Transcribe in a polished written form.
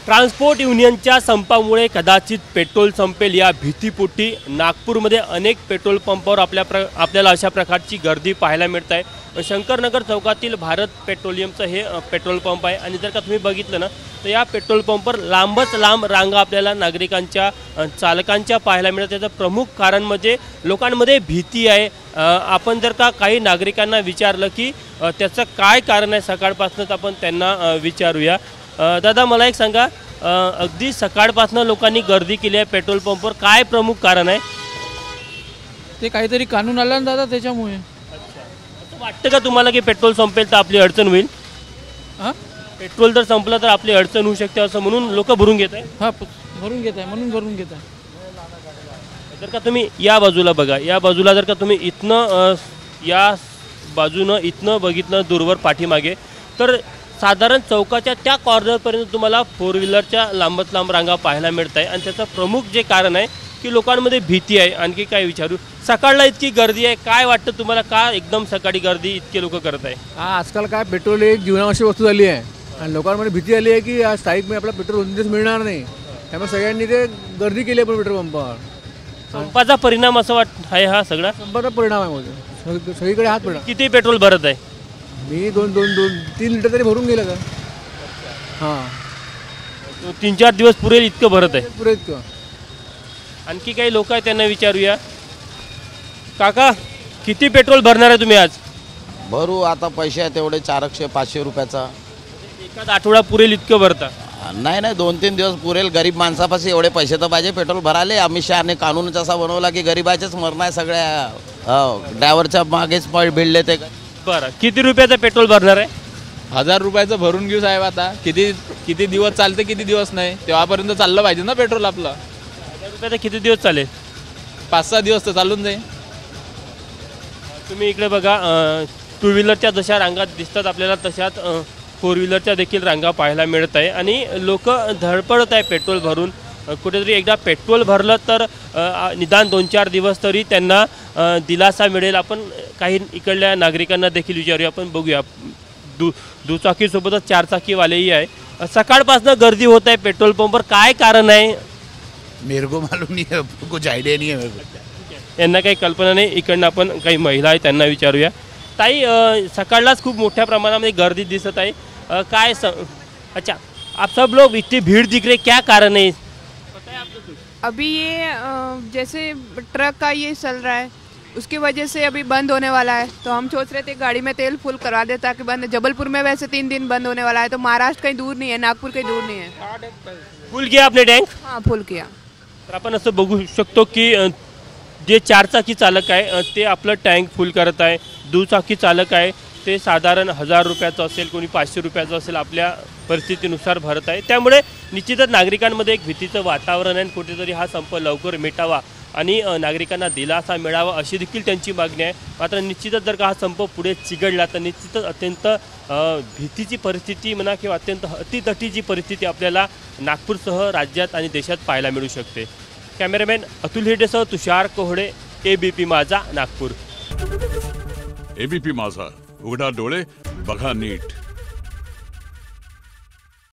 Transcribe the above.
Transport युनियनच्या संपामुळे कदाचित पेट्रोल संपेल या भीतीपोटी नागपूरमध्ये अनेक पेट्रोल पंपावर आपल्याला अशा प्रकारची गर्दी पाहायला मिळत आहे। शंकरनगर चौकातील भारत पेट्रोलियमचं हे पेट्रोल पंप आहे आणि जर का तुम्ही बघितलं ना तर या पेट्रोल पंपवर लांबच लांब रांगा आपल्याला नागरिकांच्या चालकांच्या पाहायला मिळतात। त्याचं प्रमुख कारण म्हणजे लोकांमध्ये भीती आहे। आपण जर का काही नागरिकांना विचारलं की त्याचं काय कारण आहे सकाळपासूनच आपण त्यांना विचारूया। दादा मला एक सांगा, अगदी सकाळपासून लोकांनी गर्दी केली आहे पेट्रोल पंपवर, काय प्रमुख कारण आहे? ते काहीतरी कानून आला ना दादा त्याच्यामुळे। असं वाटतं का तुम्हाला की पेट्रोल संपेल तर आपली अडचण होईल? हां, पेट्रोल जर संपलं तर आपली अडचण होऊ शकते असं म्हणून लोक भरून घेत आहे? हां, भरून घेत आहे म्हणून भरून घेत आहे। जर का तुम्ही या बाजूला बघा, या बाजूला जर का तुम्ही इथनं या बाजूनं इथनं बघितलं दूरवर पाठीमागे तर साधारण चौकाच्या त्या कॉर्नरपर्यंत तुम्हाला फोर व्हीलरच्या लांबच लांब रांगा पाहायला मिळत आहे आणि त्याचं प्रमुख जे कारण आहे की लोकांमध्ये भीती आहे। आणखी काय विचारू, सकाळला इतकी गर्दी आहे, काय वाटतं तुम्हाला, का एकदम सकाळी गर्दी इतके लोक करत आहे? आजकाल काय पेट्रोल एक जीवनावश्यक वस्तू झाली आहे आणि लोकांमध्ये भीती आली आहे की आज स्थायिकमध्ये आपला पेट्रोल 2 दिवस मिळणार नाही, त्यामुळे सगळ्यांनी ते गर्दी केली आहे पेट्रोल पंपावर। संपाचा परिणाम असं आहे हा सगळा? संपाचा परिणाम आहे म्हणजे सगळीकडे हात परिणाम। किती पेट्रोल भरत आहे? मी 2-3 लिटर तरी भरून गेलं का? हां, 3-4 दिवस पुरेल इतकं भरत आहे? पुरे इतकं। आणखी काही लोक आहेत त्यांना विचारूया। काका किती पेट्रोल भरणार आहे तुम्ही आज? भरू आता पैसे आहे तेवढे 400-500 रुपयाचा। एखादा आठवडा पुरेल इतकं भरता? नाही 2-3 दिवस पुरेल। गरीब माणसापाशी एवढे पैसे तर पाहिजे पेट्रोल भरायला। अमित शहाने कानूनच असा बनवला की गरीबाचेच मरण आहे, सगळ्या ड्रायव्हरच्या मागेच भिडले ते। बरं, किती रुपयाचं पेट्रोल भरणार आहे? 1000 रुपयाचं भरून घेऊ साहेब। आता किती दिवस चालते किती दिवस नाही, तेव्हापर्यंत चाललं पाहिजे ना पेट्रोल आपलं। 1000 रुपयाचं किती दिवस चालेल? 5-6 दिवस तर चालून जाईल। तुम्ही इकडे बघा, टू व्हीलरच्या जशा रांगा दिसतात आपल्याला तशाच फोर व्हीलरच्या देखील रांगा पाहायला मिळत आहे आणि लोक धडपडत आहे पेट्रोल भरून। कुठेतरी एकदा पेट्रोल भरलं तर निदान 2-4 दिवस तरी त्यांना दिलासा मिळेल। आपण काही इकडल्या नागरिकांना देखील विचारूया, आपण बघूया। दुचाकीसोबतच 4 चाकीवालेही आहे। सकाळपासून गर्दी होत आहे पेट्रोल पंपवर, काय कारण आहे? मेरे को मालूम नहीं है, कुछ आइडिया नहीं है मेरे को। यांना काही कल्पना नाही। इकडनं आपण काही महिला आहे त्यांना विचारूया। ताई, सकाळलाच खूप मोठ्या प्रमाणामध्ये गर्दी दिसत आहे, काय अच्छा आप सब लोग इतनी भीड़ दिख रही, क्या कारण है? अभी ये जैसे ट्रक का ये चल रहा है उसकी वजह से अभी बंद होने वाला है, तो हम सोच रहे थे गाड़ी में तेल फुल करवा दे ताकि बंद। जबलपुर में वैसे 3 दिन बंद होने वाला है, तो महाराष्ट्र कहीं दूर नहीं है, नागपुर कहीं दूर नहीं है। फुल किया आपने टँक? हाँ, फुल किया। तर आपण असं बघू शकतो की जे 4 चाकी चालक आहे ते आपलं टँक फुल करत आहे। दुचाकी चालक आहे ते साधारण 1000 रुपयाचं असेल, कोणी 500 रुपयाचं असेल, आपल्या परिस्थितीनुसार भरत आहे। त्यामुळे निश्चितच नागरिकांमध्ये एक भीतीचं वातावरण आहे। कुठेतरी हा संप लवकर मिटावा आणि नागरिकांना दिलासा मिळावा अशी देखील त्यांची मागणी आहे। मात्र निश्चितच जर का हा संप पुढे चिघळला तर निश्चितच अत्यंत भीतीची परिस्थिती म्हणा किंवा अत्यंत अतितटीची परिस्थिती आपल्याला नागपूरसह राज्यात आणि देशात पाहायला मिळू शकते। कॅमेरामॅन अतुल हेडेसह तुषार कोहडे, ABP माझा, नागपूर। ABP माझा, उघडा डोळे बघा नीट।